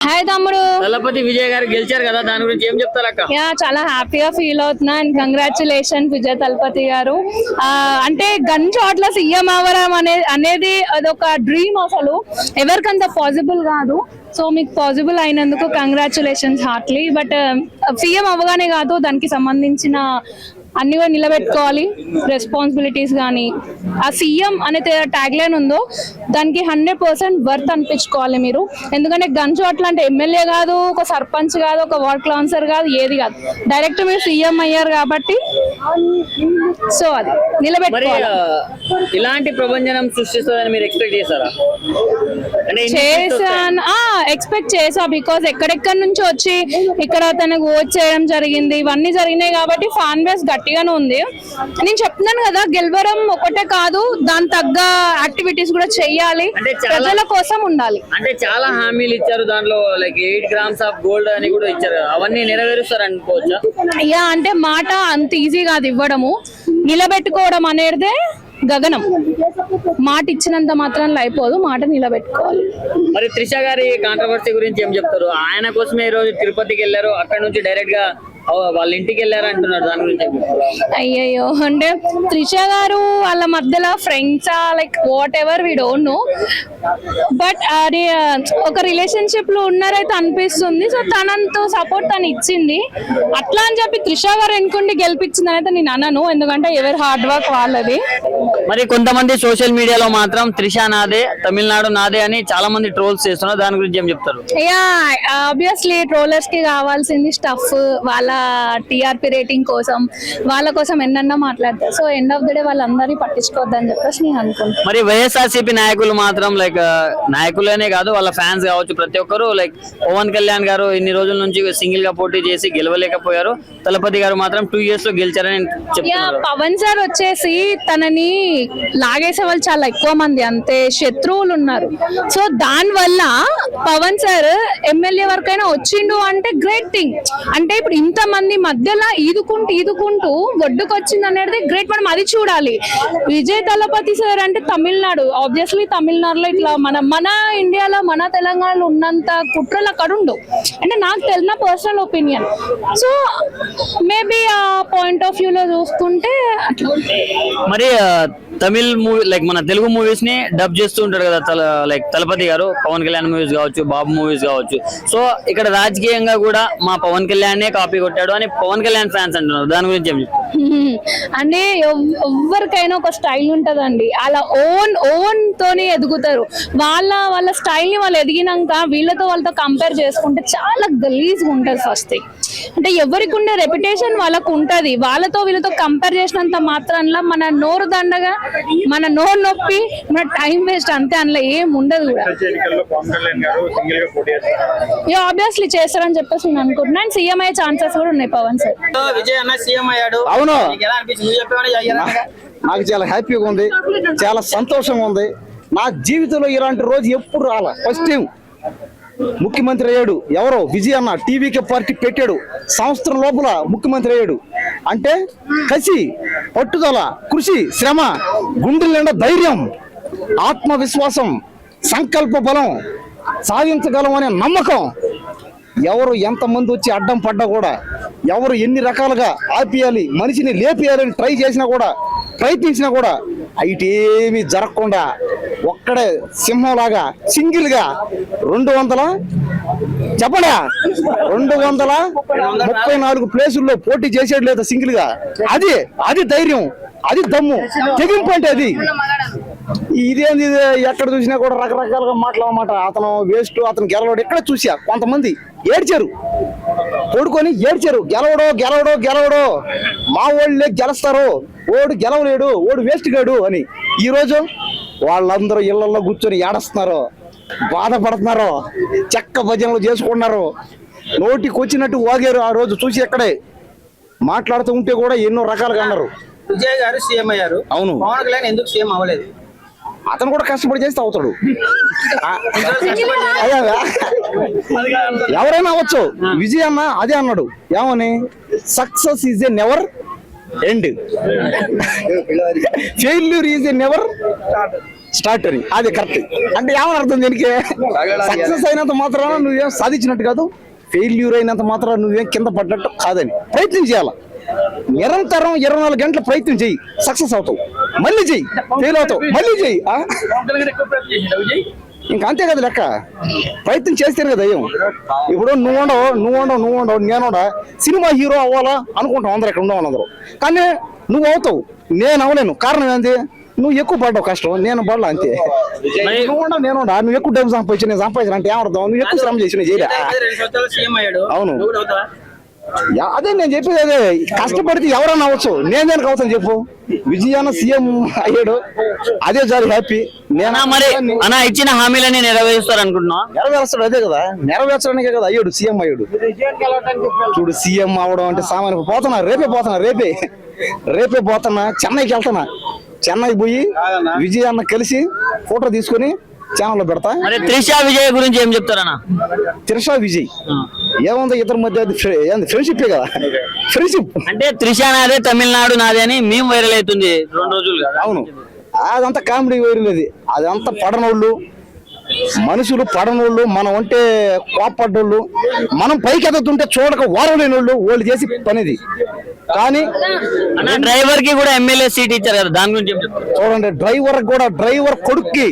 Hi తమ్ముడు. తలపతి విజయ్ గారు గెలిచారు కదా, దాని గురించి ఏం చెప్తారు అక్క? చాలా హ్యాపీగా ఫీల్ అవుతున్నా అండ్ కంగ్రాచులేషన్ విజయ్ తలపతి గారు. అంటే గన్ షాట్ లో సీఎం అవ్వడం అనేది అదొక డ్రీమ్, అసలు ఎవరికంత పాసిబుల్ కాదు. సో మీకు పాసిబుల్ అయినందుకు కంగ్రాచులేషన్స్ హార్ట్లీ. బట్ సీఎం అవ్వగానే కాదు, దానికి సంబంధించిన అన్ని కూడా నిలబెట్టుకోవాలి, రెస్పాన్సిబిలిటీస్ కానీ. ఆ సీఎం అనే ట్యాగ్ లైన్ ఉందో దానికి 100% వర్త్ అనిపించుకోవాలి మీరు. ఎందుకంటే గన్ షాట్ అంటే ఎమ్మెల్యే కాదు, ఒక సర్పంచ్ కాదు, ఒక వార్డ్ కౌన్సిలర్ కాదు, ఏది కాదు, డైరెక్ట్ మీరు సీఎం అయ్యారు కాబట్టి సో అది నిలబెట్టుకోవాలి. ఇలాంటి ప్రభంజనం సృష్టిస్తుందని మీరు ఎక్స్పెక్ట్ చేశారా? ఎక్స్పెక్ట్ చేసా, బికాస్ ఎక్కడెక్కడ నుంచి వచ్చి ఇక్కడ తనకు ఓట్ చేయడం జరిగింది, ఇవన్నీ జరిగినాయి కాబట్టి ఫ్యాన్ బేస్ గట్టిగానే ఉంది. నేను చెప్తున్నాను కదా, గెలవడం ఒకటే కాదు, దాని తగ్గ యాక్టివిటీస్ కూడా చెయ్యాలి, ప్రజల కోసం ఉండాలి. అంటే చాలా హామీలు ఇచ్చారు, దాంట్లో లైక్ 8 grams ఆఫ్ గోల్డ్ అని కూడా ఇచ్చారు, అవన్నీ నెరవేరుస్తారు అనుకోవచ్చా? అంటే మాట అంత ఈజీ కాదు ఇవ్వడము, నిలబెట్టుకోవడం అనేదే గగనం. మాట ఇచ్చినంత మాత్రం అయిపోదు, మాట నిలబెట్టుకోవాలి. మరి త్రిష గారి కాంట్రవర్సీ గురించి ఏం చెప్తారు? ఆయన కోసమే ఈ రోజు తిరుపతికి వెళ్ళారు, అక్కడ నుంచి డైరెక్ట్ గా వాళ్ళ ఇంటికి వెళ్ళారు అంటున్నారు, దాని గురించి? అయ్యయ్యో, అంటే త్రిష గారు వాళ్ళ మధ్యలో ఫ్రెండ్సా like what we don't know, but అది ఒక రిలేషన్షిప్ లో ఉన్నారైతే అనిపిస్తుంది. సో తనంతో సపోర్ట్ తను ఇచ్చింది, అట్లా అని చెప్పి త్రిష గారు ఎన్నుకుండి గెలిపించింది అయితే నేను అనను, ఎందుకంటే ఎవరి హార్డ్ వర్క్ వాళ్ళది. మరి కొంతమంది సోషల్ మీడియాలో మాత్రం త్రిష నాదే, తమిళనాడు నాదే అని చాలా మంది ట్రోల్స్ చేస్తున్నారు, దాని గురించి ఏం చెప్తారు? ఆబ్వియస్లీ ట్రోలర్స్ కి కావాల్సింది స్టఫ్, వాళ్ళ టీఆర్పీ రేటింగ్ కోసం, వాళ్ళ కోసం ఎన్నన్నా మాట్లాడతారు. So end of the day వాళ్ళందరినీ పట్టించుకోవద్దని చెప్పేసి నేను అనుకుంటున్నాను. మరి వైఎస్ఆర్సీపీ నాయకులు మాత్రం లైక్ నాయకులనే కాదు, వాళ్ళ ఫ్యాన్స్ కావచ్చు, ప్రతి ఒక్కరు లైక్ పవన్ కళ్యాణ్ గారు ఇన్ని రోజుల నుంచి సింగిల్ గా పోటీ చేసి గెలవలేకపోయారు, తలపతి గారు మాత్రం 2 years లో గెలిచారని చెప్తున్నారు. పవన్ సార్ వచ్చేసి తనని లాగేసే వాళ్ళు చాలా ఎక్కువ మంది, అంతే శత్రువులు ఉన్నారు. సో దాని వల్ల పవన్ సార్ ఎమ్మెల్యే వరకైనా వచ్చిండు అంటే గ్రేట్ థింగ్. అంటే ఇప్పుడు ఇంత మంది మధ్యలో ఈదుకుంటూ ఒడ్డుకు వచ్చింది అనేది గ్రేట్, మనం అది చూడాలి. విజయ్ తలపతి సార్ అంటే తమిళనాడు, ఆబ్వియస్లీ తమిళనాడులో ఇట్లా మన ఇండియాలో మన తెలంగాణలో ఉన్నంత కుట్రలు అక్కడ ఉండవు, అంటే నాకు తెలిసిన పర్సనల్ ఒపీనియన్. సో మేబీ ఆ పాయింట్ ఆఫ్ వ్యూ లో చూసుకుంటే అట్లా. మరి తమిళ్ మూవీ లైక్ మన తెలుగు మూవీస్ ని డబ్ చేస్తూ ఉంటాడు కదా లైక్ తలపతి గారు, పవన్ కళ్యాణ్ మూవీస్ కావచ్చు, బాబు మూవీస్ కావచ్చు. సో ఇక్కడ రాజకీయంగా కూడా మా పవన్ కళ్యాణ్ కాపీ కొట్టాడు అని పవన్ కళ్యాణ్ ఫ్యాన్స్ అంటున్నారు, దాని గురించి ఏం చెప్తారు? అంటే ఎవరికైనా ఒక స్టైల్ ఉంటదండి, అలా ఓన్ తోనే ఎదుగుతారు. వాళ్ళ స్టైల్ ని వాళ్ళు ఎదిగినాక వాళ్ళతో కంపేర్ చేసుకుంటే చాలా గలీజ్ ఉంటది ఫస్ట్. అంటే ఎవరికి ఉండే రెప్యుటేషన్ వాళ్ళకు ఉంటది, వాళ్ళతో వీళ్ళతో కంపేర్ చేసినంత మాత్రంలో మన నోరు దండగా, మన నోరు నొప్పి, మన టైం వేస్ట్, అంతే, అందులో ఏం ఉండదు కూడా. ఆబ్వియస్లీ చేస్తారని చెప్పేసి నేను అనుకుంటున్నాను, అండ్ సీఎం అయ్యే ఛాన్సెస్ కూడా ఉన్నాయి పవన్ సార్. విజయ్ అన్న సీఎం అయ్యాడు, అవును, నాకు చాలా హ్యాపీగా ఉంది, చాలా సంతోషంగా ఉంది. నా జీవితంలో ఇలాంటి రోజు ఎప్పుడు రాలా, ఫస్ట్ టైం ముఖ్యమంత్రి అయ్యాడు. ఎవరో విజయ్ అన్న టీవీకే పార్టీ పెట్టాడు, సంవత్సరం లోపల ముఖ్యమంత్రి అయ్యాడు అంటే కసి, పట్టుదల, కృషి, శ్రమ, గుండెల నిండా ధైర్యం, ఆత్మవిశ్వాసం, సంకల్ప బలం, సాధించగలం అనే నమ్మకం. ఎవరు ఎంతమంది వచ్చి అడ్డం పడ్డా కూడా, ఎవరు ఎన్ని రకాలుగా ఆపేయాలి, మనిషిని లేపేయాలని ట్రై చేసినా కూడా, ప్రయత్నించినా కూడా అయిటేమీ జరగకుండా ఒక్కడే సింహంలాగా సింగిల్ గా 200 చెప్పడా 234 ప్లేసుల్లో పోటీ చేసేది లేదా సింగిల్ గా. అది ధైర్యం, అది దమ్ము, తెగింపు అంటే అది. ఇదేంది, ఎక్కడ చూసినా కూడా రకరకాలుగా మాట్లాడమాట, అతను వేస్ట్, అతను గెలవడు. ఎక్కడ చూసా కొంతమంది ఏడ్చారు, కొడుకొని ఏడ్చారు, గెలవడో మా వాళ్ళే గెలుస్తారు, ఓడు గెలవలేడు, ఓడు వేస్ట్ గాడు అని. ఈ రోజు వాళ్ళందరూ ఇళ్లలో కూర్చొని ఏడుస్తున్నారు, బాధపడుతున్నారు, చెక్క భజనలు చేసుకున్నారు, నోటికి వచ్చినట్టు వాగారు. ఆ రోజు చూసి ఎక్కడే మాట్లాడుతూ ఉంటే కూడా ఎన్నో రకాలుగా అన్నారు. విజయ్ గారు సీఎం అయ్యారు, అవును, పవన్ కళ్యాణ్ ఎందుకు సీఎం అవ్వలేదు? అతను కూడా కష్టపడి చేస్తే అవుతాడు, ఎవరైనా అవ్వచ్చు. విజయ్ అన్న అదే అన్నాడు, ఏమని, success is a never end, failure is a never start అని. అది కరెక్ట్. అంటే ఏమని అర్థం దీనికి? సక్సెస్ అయినంత మాత్రాన నువ్వేం సాధించినట్టు కాదు, ఫెయిల్యూర్ అయినంత మాత్రాన నువ్వేం కింద పడ్డట్టు కాదని. ప్రయత్నం చేయాలి, నిరంతరం 24 గంటల ప్రయత్నం చెయ్యి, సక్సెస్ అవుతావు. మళ్ళీ చెయ్యి, ఫెయిల్ అవుతావు, మళ్ళీ చెయ్యి. ఇంకా అంతే కదా లెక్క. ప్రయత్నం చేస్తేనే కదా అయ్యాం. ఇప్పుడు నువ్వు నేను సినిమా హీరో అవ్వాలా అనుకుంటాం అందరూ, ఇక్కడ ఉండవు అందరూ. కానీ నువ్వు అవుతావు, నేను అవలేను. కారణం ఏంటి? నువ్వు ఎక్కువ పడ్డావు కష్టం, నేను పడలా అంతే. నువ్వు ఎక్కువ డబ్బు సంపాదించు, నేను సంపాదించిన అంటే ఏమర్థం? నువ్వు ఎక్కువ శ్రమ చేసి చేయలే. అవును, అదే నేను చెప్పేది. అదే కష్టపడితే ఎవరన్నా అవ్వచ్చు, నేను దేనికి అవుతాను చెప్పు? విజయాన్న సీఎం అయ్యాడు, అదే చాలా హ్యాపీ. మరి అన్న ఇచ్చిన హామీలన్నీ నెరవేరుస్తారు అనుకుంటున్నా? నెరవేరుస్తాడు, అదే కదా, నెరవేర్చడానికే కదా అయ్యాడు, సీఎం అయ్యాడు. చూడు, సీఎం అవడం అంటే సామాన్య. పోతున్నా, రేపే పోతున్నా, చెన్నైకి వెళ్తున్నా. చెన్నైకి పోయి విజయ్ అన్న కలిసి ఫోటో తీసుకొని ఛానల్లో పెడతా. త్రిష విజయ్ గురించి ఏం చెప్తారన్నా? త్రిష విజయ్ ఏముంది ఇద్దరి మధ్య? ఫ్రెండ్షిప్ కదా, ఫ్రెండ్షిప్. అంటే త్రిష నాదే, తమిళనాడు నాదే అని మేము వైరల్ అవుతుంది 2 రోజులు. అవును, అదంతా కామెడీ వైరల్. అదంతా పడనోళ్ళు మనుషులు, పడనోళ్ళు. మనం అంటే కోపడ్డోళ్ళు, మనం పైకి ఎదుగుతుంటే చూడక వారలేని వాళ్ళు చేసి పనిది. కానీ డ్రైవర్ కి కూడా ఎమ్మెల్యే సీట్ ఇచ్చారు కదా, దాని గురించి చూడండి. డ్రైవర్ కొడుక్కి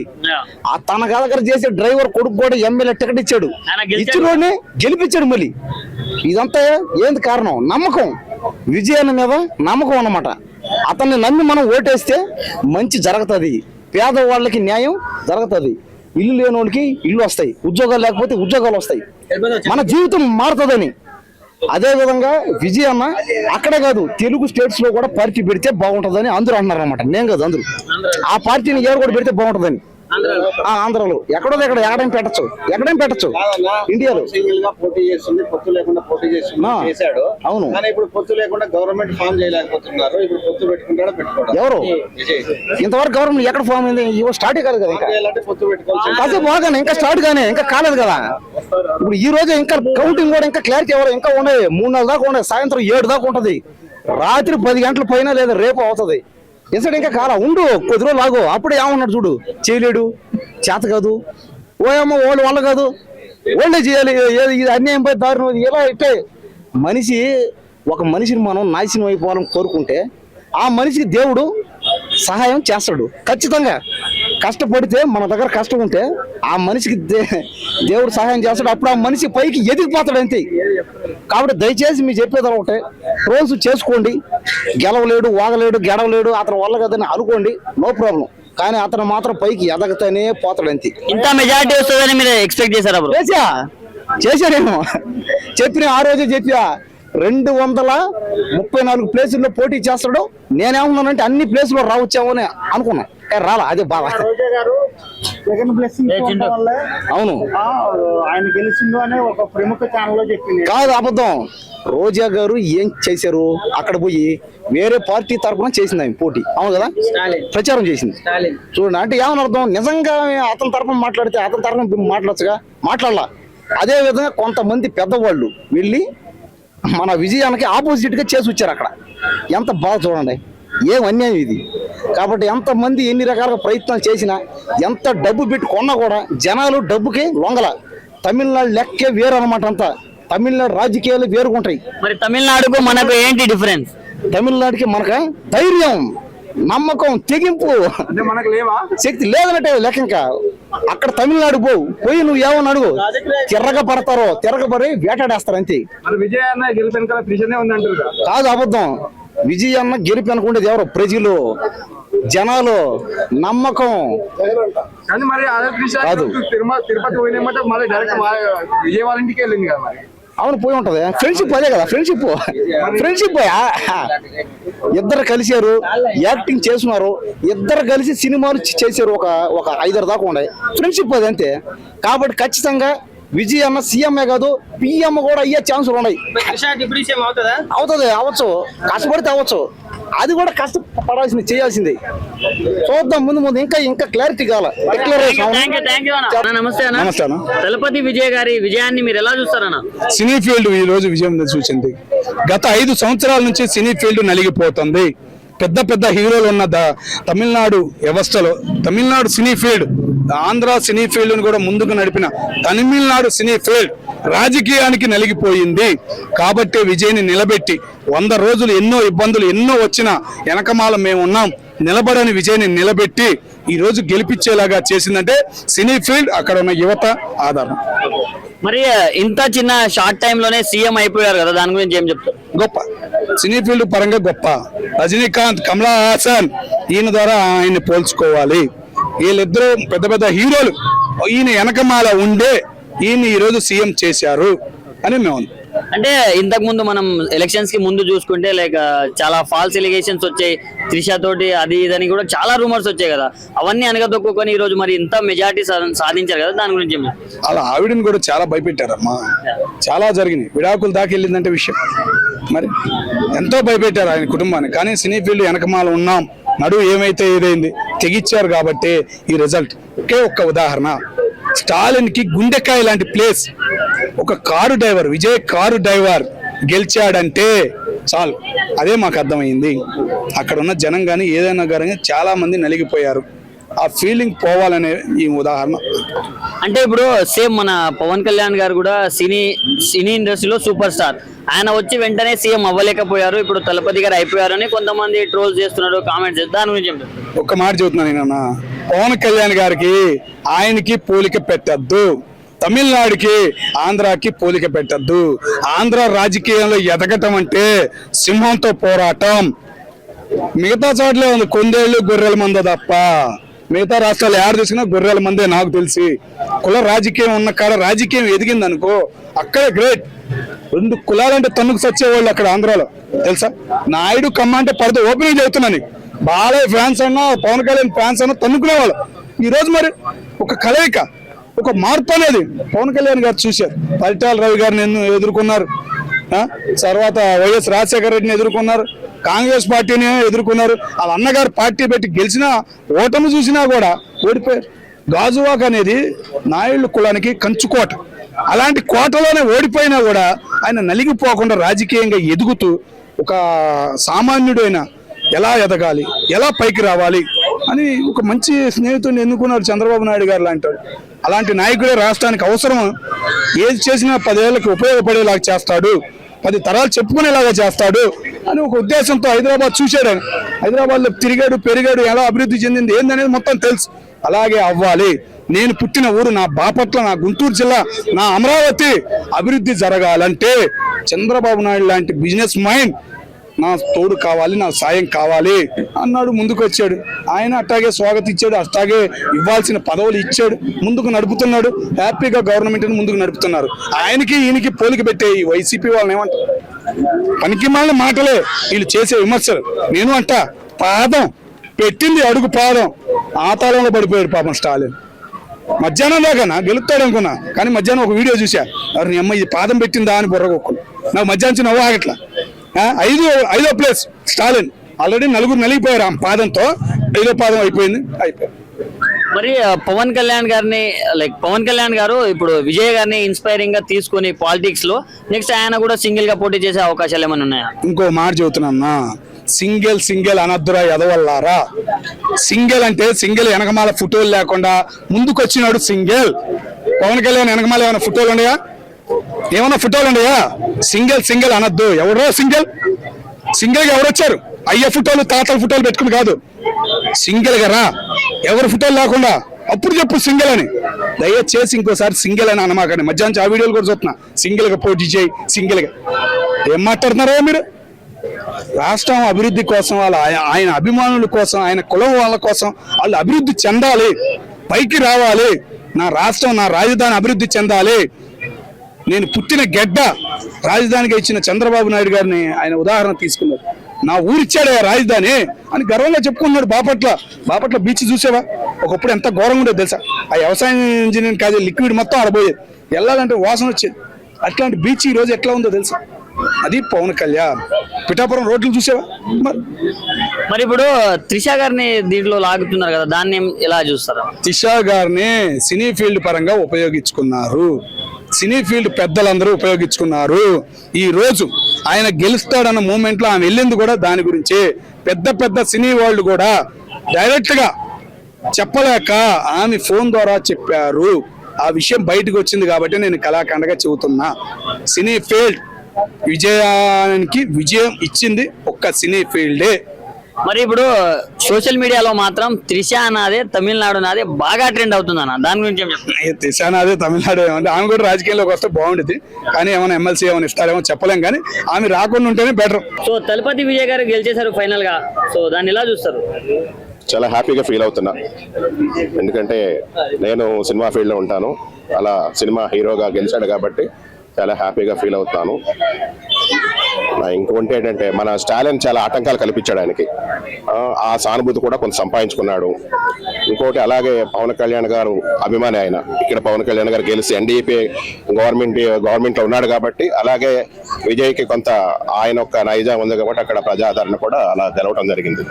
తన దగ్గర చేసే డ్రైవర్ కొడుకు కూడా ఎమ్మెల్యే టికెట్ ఇచ్చాడు, ఇచ్చినోడిని గెలిపించాడు. మళ్ళీ ఇదంతా ఏంది కారణం? నమ్మకం, విజయాన్ని మీద నమ్మకం అన్నమాట. అతన్ని నమ్మి మనం ఓటేస్తే మంచి జరుగుతుంది, పేదవాళ్ళకి న్యాయం జరుగుతుంది, ఇల్లు లేని వాళ్ళకి ఇల్లు వస్తాయి, ఉద్యోగాలు లేకపోతే ఉద్యోగాలు వస్తాయి, మన జీవితం మారుతుందని. అదే విధంగా విజయ్ అన్న అక్కడే కాదు, తెలుగు స్టేట్స్ లో కూడా పార్టీ పెడితే బాగుంటుందని అందరూ అంటున్నారు అనమాట. నేను కాదు, అందరూ ఆ పార్టీని ఎవరు కూడా పెడితే బాగుంటుందని. ఆంధ్రలో ఎక్కడో ఎక్కడైనా పెట్టచ్చు ఇండియాలో. పోటీ చేస్తుంది, పొత్తు లేకుండా పోటీ చేశాడు. అవును, కానీ ఇప్పుడు పొత్తు లేకుండా గవర్నమెంట్ ఫామ్ చేయలేకపోతున్నారు. ఇప్పుడు పొత్తు పెట్టుకుంటాడో పెట్టుకోవడం ఎవరు? ఇంతవరకు గవర్నమెంట్ ఎక్కడ ఫామ్ అయింది? ఇవో స్టార్ట్ కాదు కదా, పొత్తు పెట్టుకోవాలి. కాసేపు బాగానే, ఇంకా స్టార్ట్ గానే, ఇంకా కాలేదు కదా. ఇప్పుడు ఈ రోజు ఇంకా కౌంటింగ్ కూడా ఇంకా క్లారిటీ ఎవరు ఇంకా ఉన్నాయి. 3 నెలల దాకా ఉన్నాయి, సాయంత్రం 7 దాకా ఉంటది, రాత్రి 10 గంటల పైన లేదా రేపు అవుతుంది. ఇన్సైడ్ ఇంకా కాలం ఉండు, కొద్ది రోజులు లాగు. అప్పుడే ఏమన్నాడు చూడు, చేయలేడు, చేత కాదు, ఓయమ్మ వాళ్ళు వల్ల కాదు, వాళ్ళే చేయాలి, ఇది అన్యాయం పోయి దారుణం. ఇలా అయితే ఒక మనిషిని మనం నాశనం అయిపోవాలని కోరుకుంటే ఆ మనిషికి దేవుడు సహాయం చేస్తాడు ఖచ్చితంగా. కష్టపడితే మన దగ్గర కష్టం ఉంటే ఆ మనిషికి దేవుడు సహాయం చేస్తాడు. అప్పుడు ఆ మనిషి పైకి ఎదిగిపోతాడు అంతే. కాబట్టి దయచేసి మీరు చెప్పేది ఒకటే, రోజు చేసుకోండి. గెలవలేడు, వాగలేడు, గెడవలేడు, అతని వల్ల కదని అనుకోండి, నో ప్రాబ్లం. కానీ అతను మాత్రం పైకి ఎదగతానే పోతాడు అంతే. ఇంత మెజారిటీ వస్తుందని మీరు ఎక్స్పెక్ట్ చేశారా? చేశానేమో, చెప్పిన ఆ రోజే చెప్పా. 234 ప్లేసుల్లో పోటీ చేస్తాడు. నేనేమన్నానంటే అన్ని ప్లేసుల్లో రావచ్చాము అని అనుకున్నా, కానీ రాలా. అదే బాగా. అవును, ఆయన గెలిచిండు అనే ఒక ప్రముఖ ఛానల్ లో చెప్పింది. కాదు, అబద్ధం. రోజా గారు ఏం చేశారు? అక్కడ పోయి వేరే పార్టీ తరఫున చేసింది ఆమె పోటీ. అవును కదా, ప్రచారం చేసింది. చూడండి, అంటే ఏమని అర్థం? నిజంగా అతని తరఫున మాట్లాడితే అతని తరఫున మాట్లాడచ్చుగా, మాట్లాడాల. అదే విధంగా కొంతమంది పెద్దవాళ్ళు వెళ్ళి మన విజయానికి ఆపోజిట్ గా చేసి వచ్చారు అక్కడ. ఎంత బాగా చూడండి, ఏం అన్యాయం ఇది. కాబట్టి ఎంతమంది ఎన్ని రకాలుగా ప్రయత్నాలు చేసినా, ఎంత డబ్బు పెట్టి కొన్నా కూడా జనాలు డబ్బుకి లొంగల. తమిళనాడు లెక్కే వేరు అనమాట. అంతా తమిళనాడు రాజకీయాలు వేరుగుంటాయి. మరి తమిళనాడుకు మనకు ఏంటి డిఫరెన్స్? తమిళనాడుకి మనకు ధైర్యం, నమ్మకం, తెగింపు, మనకు లేవా శక్తి లేదన్నట్టే లెక్క. ఇంకా అక్కడ తమిళనాడు పోయి నువ్వు ఏమని అడుగు, తిరగబడి వేటాడేస్తారు అంతే. విజయ్ అన్న గెలిపి కాదు, అబద్ధం. విజయ్ అన్న గెలిపి అనుకుంటేది ఎవరు? ప్రజలు, జనాలు, నమ్మకం. కాదు, తిరుపతి పోయినమాట మళ్ళీ డైరెక్ట్ విజయ్ వాళ్ళ ఇంటికి వెళ్ళింది కదా. అవును, పోయి ఉంటది. ఫ్రెండ్షిప్ అదే కదా, ఫ్రెండ్షిప్. ఇద్దరు కలిసారు, యాక్టింగ్ చేస్తున్నారు, ఇద్దరు కలిసి సినిమాలు చేశారు. ఒక 5 దాకా ఉన్నాయి. ఫ్రెండ్షిప్ అది అంతే. కాబట్టి ఖచ్చితంగా విజయ్ అన్న సీఎంఏ కాదు, పిఎం కూడా అయ్యే ఛాన్సులు ఉన్నాయి. అవుతుంది, అవ్వచ్చు, కష్టపడితే అవ్వచ్చు. అది కూడా కష్టపడాల్సింది, చేయాల్సింది. చూద్దాం ముందు ఇంకా క్లారిటీ కావాలి. నమస్తే అన్న. తలపతి విజయ్ గారి విజయాన్ని మీరు ఎలా చూస్తారన్న? సినీ ఫీల్డ్ ఈ రోజు విజయం చూసింది. గత 5 సంవత్సరాల నుంచి సినీ ఫీల్డ్ నలిగిపోతుంది. పెద్ద పెద్ద హీరోలు ఉన్న తమిళనాడు వ్యవస్థలో Tamil Nadu cine field, Andhra cine field కూడా ముందుకు నడిపిన తమిళనాడు సినీ ఫీల్డ్ రాజకీయానికి నలిగిపోయింది. కాబట్టి విజయ్ని నిలబెట్టి 100 రోజులు ఎన్నో ఇబ్బందులు ఎన్నో వచ్చినా వెనకమాల మేము ఉన్నాం, నిలబడని విజయ్ని నిలబెట్టి ఈ రోజు గెలిపించేలాగా చేసిందంటే సినీ ఫీల్డ్, అక్కడ ఉన్న యువత ఆధారం. మరి ఇంత చిన్న షార్ట్ టైం లోనే సీఎం అయిపోయారు కదా, దాని గురించి ఏం చెప్తారు? గొప్ప సినీ ఫీల్డ్ పరంగా గొప్ప. రజనీకాంత్, కమలా హాసన్ ఈయన ద్వారా ఆయన్ని పోల్చుకోవాలి. వీళ్ళిద్దరూ పెద్ద పెద్ద హీరోలు, ఈయన వెనకమాల ఉండే ఈయన ఈ రోజు సీఎం చేశారు అని మేము. అంటే ఇంతకు ముందు మనం ఎలక్షన్స్ కి ముందు చూసుకుంటే లైక్ చాలా ఫాల్స్ ఎలిగేషన్స్ వచ్చాయి, త్రిష తోటి అది ఇదని కూడా చాలా రూమర్స్ వచ్చాయి కదా, అవన్నీ అనగదొక్కుని ఈ రోజు మరి ఇంత మెజారిటీ సాధించారు కదా, దాని గురించి అలా ఆవిడని కూడా చాలా భయపెట్టారమ్మా. చాలా జరిగినాయి, విడాకులు దాకా వెళ్ళిందంటే విషయం. మరి ఎంతో భయపెట్టారు ఆయన కుటుంబాన్ని. కానీ సినీ ఫీల్డ్ వెనకమాల ఉన్నాం, నడువు ఏమైతే ఏదైంది తెగిచ్చారు కాబట్టి ఈ రిజల్ట్. ఒకే ఒక్క ఉదాహరణ, స్టాలిన్ కి గుండెకాయ లాంటి ప్లేస్ ఒక car driver, Vijay car driver గెలిచాడంటే చాలు, అదే మాకు అర్థమైంది. అక్కడ ఉన్న జనం కానీ ఏదైనా కానీ చాలా మంది నలిగిపోయారు. ఆ ఫీలింగ్ పోవాలనే ఈ ఉదాహరణ. అంటే ఇప్పుడు సేమ్ మన పవన్ కళ్యాణ్ గారు కూడా సినీ ఇండస్ట్రీలో సూపర్ స్టార్, ఆయన వచ్చి వెంటనే సీఎం అవ్వలేకపోయారు, ఇప్పుడు తలపతి గారు అయిపోయారు అని కొంతమంది ట్రోల్స్ చేస్తున్నారు, కామెంట్స్ చేస్తారు, దాని గురించి ఒక్క మాట చెబుతున్నాను నేను, పవన్ కళ్యాణ్ గారికి ఆయనకి పోలిక పెట్టద్దు, తమిళనాడుకి ఆంధ్రాకి పోలిక పెట్టద్దు. ఆంధ్ర రాజకీయంలో ఎదగటం అంటే సింహంతో పోరాటం. మిగతా చోట్లే ఉంది కొందేళ్ళు గొర్రెల మంద తప్ప, మిగతా రాష్ట్రాలు ఎవరు తీసుకున్నా గొర్రెల మందే నాకు తెలిసి. కుల రాజకీయం ఉన్న కాడ రాజకీయం ఎదిగింది అనుకో అక్కడే గ్రేట్. 2 కులాలంటే తన్నుకు సచ్చేవాళ్ళు అక్కడ ఆంధ్రాలో తెలుసా. నాయుడు కమ్మ అంటే పడితే ఓపెనింగ్ చెబుతున్నాను, బాలయ్య ఫ్యాన్స్ అన్నా పవన్ కళ్యాణ్ ఫ్యాన్స్ అన్నా తన్నుకునేవాళ్ళు. ఈ రోజు మరి ఒక కలయిక, ఒక మార్పు అనేది పవన్ కళ్యాణ్ గారు చూశారు. పరిటాల రవి గారిని ఎదుర్కొన్నారు, తర్వాత వైఎస్ రాజశేఖర రెడ్డిని ఎదుర్కొన్నారు, కాంగ్రెస్ పార్టీని ఎదుర్కొన్నారు. వాళ్ళ అన్నగారు పార్టీ పెట్టి గెలిచినా ఓటమి చూసినా కూడా ఓడిపోయారు. గాజువాక్ అనేది నాయుడు కులానికి కంచుకోట, అలాంటి కోటలోనే ఓడిపోయినా కూడా ఆయన నలిగిపోకుండా రాజకీయంగా ఎదుగుతూ ఒక సామాన్యుడైన ఎలా ఎదగాలి, ఎలా పైకి రావాలి అని ఒక మంచి స్నేహితుడిని ఎన్నుకున్నారు చంద్రబాబు నాయుడు గారు లాంటాడు. అలాంటి నాయకుడే రాష్ట్రానికి అవసరం. ఏది చేసినా 10 ఏళ్ళకి ఉపయోగపడేలాగా చేస్తాడు, 10 తరాలు చెప్పుకునేలాగా చేస్తాడు అని ఒక ఉద్దేశంతో హైదరాబాద్ చూశాడు. ఆయన హైదరాబాద్లో తిరిగాడు, పెరిగాడు, ఎలా అభివృద్ధి చెందింది ఏందనేది మొత్తం తెలుసు. అలాగే అవ్వాలి. నేను పుట్టిన ఊరు నా బాపట్ల, నా గుంటూరు జిల్లా, నా అమరావతి అభివృద్ధి జరగాలంటే చంద్రబాబు నాయుడు లాంటి బిజినెస్ మైండ్ నా తోడు కావాలి, నా సాయం కావాలి అన్నాడు. ముందుకు వచ్చాడు. ఆయన అట్టాగే స్వాగతం ఇచ్చాడు, అట్లాగే ఇవ్వాల్సిన పదవులు ఇచ్చాడు, ముందుకు నడుపుతున్నాడు. హ్యాపీగా గవర్నమెంట్ని ముందుకు నడుపుతున్నారు. ఆయనకి ఈయనకి పోలిక పెట్టే ఈ వైసీపీ వాళ్ళని ఏమంటారు? పనికి మాలిన మాటలే వీళ్ళు చేసే విమర్శలు. నేను అంట పాదం పెట్టింది అడుగు పాదం ఆతాళంలో పడిపోయాడు పాపం స్టాలిన్. మధ్యాహ్నం దాకా గెలుస్తాడు అనుకున్నా, కానీ మధ్యాహ్నం ఒక వీడియో చూసా, నీ అమ్మ ఇది పాదం పెట్టిందా అని బుర్రగొక్కులు. నాకు మధ్యాహ్నం నవ్వు ఆగట్లా. 5వ ప్లేస్ స్టాలిన్. ఆల్రెడీ 4 నలిగిపోయారు ఆ పాదంతో, 5వ పాదం అయిపోయింది. మరి పవన్ కళ్యాణ్ గారు ఇప్పుడు విజయ్ గారిని ఇన్స్పైరింగ్ గా తీసుకొని పాలిటిక్స్ లో నెక్స్ట్ ఆయన కూడా సింగిల్ గా పోటీ చేసే అవకాశాలు ఏమైనా ఉన్నాయా? ఇంకో మాట చెబుతున్నా, సింగిల్ అనద్దురా ఎదవల్లారా. సింగిల్ అంటే సింగిల్ వెనకమాల ఫోటోలు లేకుండా ముందుకు వచ్చినాడు సింగిల్. పవన్ కళ్యాణ్ వెనకమాల ఏమైనా ఫోటోలు ఉన్నాయా? ఏమన్నా ఫోటోలు ఉన్నాయా? సింగిల్ అనద్దు. ఎవరో సింగిల్ గా ఎవరు వచ్చారు? అయ్య ఫోటోలు తాతల ఫోటోలు పెట్టుకుని కాదు, సింగిల్ గా రా, ఎవరి ఫోటోలు లేకుండా, అప్పుడు చెప్పు సింగిల్ అని. దయచేసి ఇంకోసారి సింగిల్ అని అనమాకండి. మధ్యాహ్నం ఆ వీడియోలు కూడా చూస్తున్నా, సింగిల్ గా పోటీ చేయి, సింగిల్ గా. ఏం మాట్లాడుతున్నారో మీరు? రాష్ట్రం అభివృద్ధి కోసం, ఆయన అభిమానుల కోసం, ఆయన కులం వాళ్ళ కోసం వాళ్ళు అభివృద్ధి చెందాలి, పైకి రావాలి. నా రాష్ట్రం, నా రాజధాని అభివృద్ధి చెందాలి. నేను పుట్టిన గెడ్డ రాజధానిగా ఇచ్చిన చంద్రబాబు నాయుడు గారిని ఆయన ఉదాహరణ తీసుకున్నారు. నా ఊరిచ్చాడే రాజధాని అని గర్వంగా చెప్పుకున్నాడు. బాపట్ల బీచ్ చూసావా? ఒకప్పుడు ఎంత ఘోరంగా ఉండేది తెలుసా? ఆ వ్యవసాయ ఇంజనీరింగ్ కాదు, లిక్విడ్ మొత్తం ఆడబోయేది, వెళ్ళాలంటే వాసన వచ్చేది. అట్లాంటి బీచ్ ఈ రోజు ఎట్లా ఉందో తెలుసా? అది పవన్ కళ్యాణ్. పిఠాపురం రోడ్లు చూసావా? మరి ఇప్పుడు త్రిష గారిని దీంట్లో లాగుతున్నారు కదా, దాన్ని ఎలా చూస్తారా? త్రిష గారిని సినీ ఫీల్డ్ పరంగా ఉపయోగించుకున్నారు. సినీ ఫీల్డ్ పెద్దలందరూ ఉపయోగించుకున్నారు. ఈ రోజు ఆయన గెలుస్తాడన్న మూమెంట్ లో ఆమె వెళ్ళింది కూడా దాని గురించి. పెద్ద పెద్ద సినీ వాళ్ళు కూడా డైరెక్ట్ గా చెప్పలేక ఆమె ఫోన్ ద్వారా చెప్పారు. ఆ విషయం బయటకు వచ్చింది కాబట్టి నేను కళాఖండగా చెబుతున్నా. సినీ ఫీల్డ్ విజయానికి విజయం ఇచ్చింది ఒక్క సినీ ఫీల్డే. మరి ఇప్పుడు సోషల్ మీడియాలో మాత్రం త్రిష అన్నదే తమిళనాడు నాదే బాగా ట్రెండ్ అవుతుంది అన్న, దాని గురించి ఏం చెప్తారు? త్రిష అదే తమిళనాడు ఏమంటే ఆమె కూడా రాజకీయాల్లోకి వస్తే బాగుండేది, కానీ ఏమైనా ఎమ్మెల్సీ ఏమైనా ఇస్తారేమో చెప్పలేం, కానీ ఆమె రాకుండా ఉంటేనే బెటర్. సో తలపతి విజయ్ గారు గెలిచేశారు ఫైనల్ గా, సో దాన్ని ఎలా చూస్తారు? చాలా హ్యాపీగా ఫీల్ అవుతున్నా, ఎందుకంటే నేను సినిమా ఫీల్డ్లో ఉంటాను. అలా సినిమా హీరోగా గెలిచాడు కాబట్టి చాలా హ్యాపీగా ఫీల్ అవుతాను. ఇంకోటి ఏంటంటే మన స్టాలిన్ చాలా ఆటంకాలు కల్పించాడు ఆయనకి, ఆ సానుభూతి కూడా కొంత సంపాదించుకున్నాడు. ఇంకోటి అలాగే పవన్ కళ్యాణ్ గారు అభిమాని ఆయన, ఇక్కడ పవన్ కళ్యాణ్ గారు గెలిచి ఎన్డీపీ గవర్నమెంట్లో ఉన్నాడు కాబట్టి, అలాగే విజయ్కి కొంత ఆయన ఒక నైజం ఉంది కాబట్టి అక్కడ ప్రజాదరణ కూడా అలా గెలవడం జరిగింది.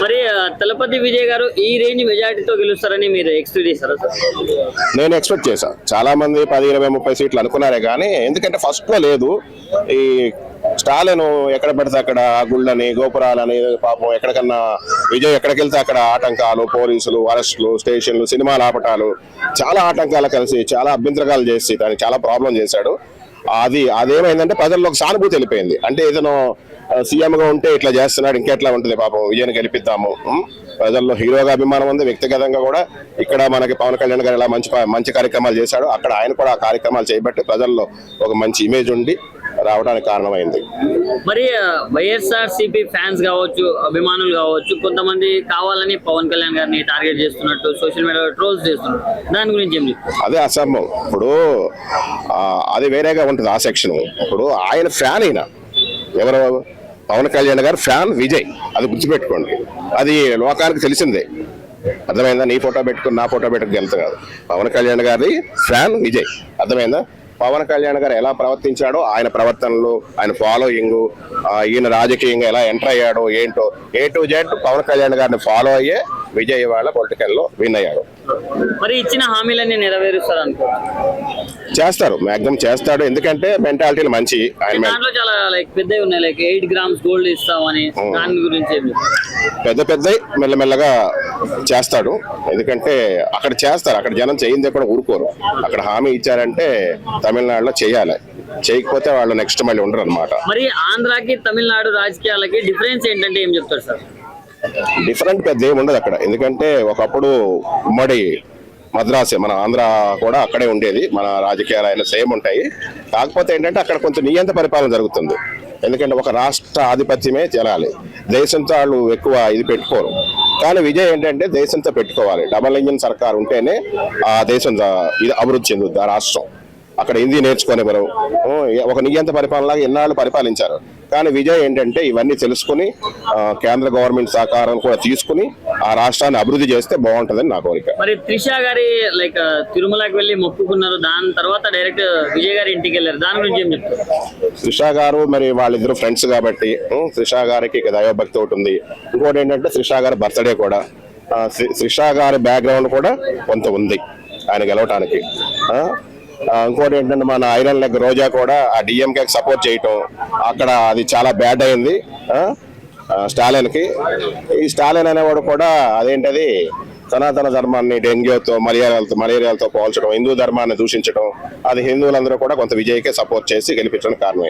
మరి తలపతి విజయ్ గారు ఈ రేంజ్ మెజారిటీతో గెలుస్తారని మీరు ఎక్స్పెక్ట్ చేశారా సార్? నేను ఎక్స్పెక్ట్ చేశా. చాలా మంది 10, 20, 30 సీట్లు అనుకున్నారే కానీ, ఎందుకంటే ఫస్ట్ లో లేదు. ఈ స్టాలిన్ ఎక్కడ పెడితే అక్కడ గుళ్ళని గోపురాలని పాపం ఎక్కడికన్నా విజయ్ ఎక్కడికి వెళ్తే అక్కడ ఆటంకాలు, పోలీసులు అరెస్టులు, స్టేషన్లు, సినిమాలు ఆపటాలు, చాలా ఆటంకాలు కలిసి చాలా అభ్యంతరకాలు చేసి దానికి చాలా ప్రాబ్లం చేశాడు. అదేమైందంటే ప్రజల్లో ఒక సానుభూతి వెళ్ళిపోయింది. అంటే ఏదైనా సీఎం గా ఉంటే ఇట్లా చేస్తున్నాడు, ఇంకెట్లా ఉంటుంది పాపం విజయ్ గెలిపిద్దాము. ప్రజల్లో హీరోగా అభిమానం ఉంది, వ్యక్తిగతంగా కూడా ఇక్కడ మనకి పవన్ కళ్యాణ్ గారు ఎలా మంచి కార్యక్రమాలు చేశాడు, అక్కడ ఆయన కూడా ఆ కార్యక్రమాలు చేయబట్టి ప్రజల్లో ఒక మంచి ఇమేజ్ ఉండి రావడానికి కారణమైంది. మరి వైఎస్ఆర్సీపీ ఫ్యాన్స్ కావచ్చు, అభిమానులు కావచ్చు, కొంతమంది కావాలని పవన్ కళ్యాణ్ గారిని టార్గెట్ చేస్తున్నట్టు సోషల్ మీడియాలో ట్రోల్స్ చేస్తున్నారు, దాని గురించి ఏం చెప్తారు? అదే అసంభవం. ఇప్పుడు అది వేరేగా ఉంటుంది ఆ సెక్షన్. ఇప్పుడు ఆయన ఫ్యాన్, అయినా ఎవరు పవన్ కళ్యాణ్ గారు ఫ్యాన్ విజయ్, అది గుర్తుపెట్టుకోండి. అది లోకానికి తెలిసిందే, అర్థమైందా? నీ ఫోటో పెట్టుకుని నా ఫోటో పెట్టుకుని వెళ్తా కాదు. పవన్ కళ్యాణ్ గారి ఫ్యాన్ విజయ్, అర్థమైందా? పవన్ కళ్యాణ్ గారు ఎలా ప్రవర్తించాడో, ఆయన ప్రవర్తనలు, ఆయన ఫాలోయింగ్, ఈయన రాజకీయంగా ఎలా ఎంటర్ అయ్యాడో ఏంటో A to Z Pawan Kalyan గారిని ఫాలో అయ్యే విజయ్ వాళ్ళ పొలిటికల్ లో విన్ అయ్యాడు. మరి ఇచ్చిన హామీలన్నీ నెరవేరుస్తారు అనుకో? చేస్తారు, మాక్సిమం చేస్తాడు, ఎందుకంటే మెంటాలిటీలు మంచి. ఆయన దాంట్లో చాలా పెద్దవి ఉన్నాయి, 8 grams గోల్డ్ ఇస్తామని, దాని గురించి పెద్ద మెల్లమెల్లగా చేస్తాడు. ఎందుకంటే అక్కడ చేస్తారు, అక్కడ జనం చేయిందే కూడా ఊరుకోరు. అక్కడ హామీ ఇచ్చారంటే తమిళనాడులో చేయాలి, చేయకపోతే వాళ్ళు నెక్స్ట్ మళ్ళీ ఉండరు అనమాట. మరి ఆంధ్రాకి తమిళనాడు రాజకీయాలకి డిఫరెన్స్ ఏంటంటే ఏం చెప్తారు సార్? డిఫరెంట్ పెద్ద ఏమి ఉండదు అక్కడ, ఎందుకంటే ఒకప్పుడు ఉమ్మడి మద్రాసే, మన ఆంధ్ర కూడా అక్కడే ఉండేది. మన రాజకీయాలు అయినా సేమ్ ఉంటాయి, కాకపోతే ఏంటంటే అక్కడ కొంచెం నియంత పరిపాలన జరుగుతుంది. ఎందుకంటే ఒక రాష్ట్ర ఆధిపత్యమే చెలాలి, దేశంతో వాళ్ళు ఎక్కువ ఇది పెట్టుకోరు. కానీ విజయ్ ఏంటంటే దేశంతో పెట్టుకోవాలి, డబల్ ఇంజిన్ సర్కార్ ఉంటేనే ఆ దేశం ఇది అభివృద్ధి చెందుద్ది. ఆ రాష్ట్రం అక్కడ హిందీ నేర్చుకునేవారు, ఒక నియంత పరిపాలనలాగా ఎన్నాళ్ళు పరిపాలించారు. కానీ విజయ్ ఏంటంటే ఇవన్నీ తెలుసుకుని కేంద్ర గవర్నమెంట్ సహకారం కూడా తీసుకుని ఆ రాష్ట్రాన్ని అభివృద్ధి చేస్తే బాగుంటుందని నా కోరిక. మరి త్రిష గారి తిరుమలకి వెళ్ళి మొక్కుకున్నారు, దాని తర్వాత డైరెక్ట్ విజయ్ గారి ఇంటికి వెళ్ళారు, దాని గురించి ఏం చెప్తారు? త్రిష గారు మరి వాళ్ళిద్దరు ఫ్రెండ్స్ కాబట్టి త్రిష గారికి దైవభక్తి ఒకటి ఉంది. ఇంకోటి ఏంటంటే త్రిష గారి బర్త్డే కూడా, త్రిష గారి బ్యాక్గ్రౌండ్ కూడా కొంత ఉంది ఆయన గెలవటానికి. ఇంకోటి ఏంటంటే మన ఐరన్ లెగ్ రోజా కూడా ఆ డిఎంకే సపోర్ట్ చేయటం, అక్కడ అది చాలా బ్యాడ్ అయింది స్టాలిన్ కి. ఈ స్టాలిన్ అనేవాడు కూడా అదేంటది సనాతన ధర్మాన్ని డెంగ్యూతో మలేరియాలతో పోల్చడం, హిందూ ధర్మాన్ని దూషించడం, అది హిందువులందరూ కూడా కొంత విజయ్కే సపోర్ట్ చేసి గెలిపించడానికి కారణమైంది.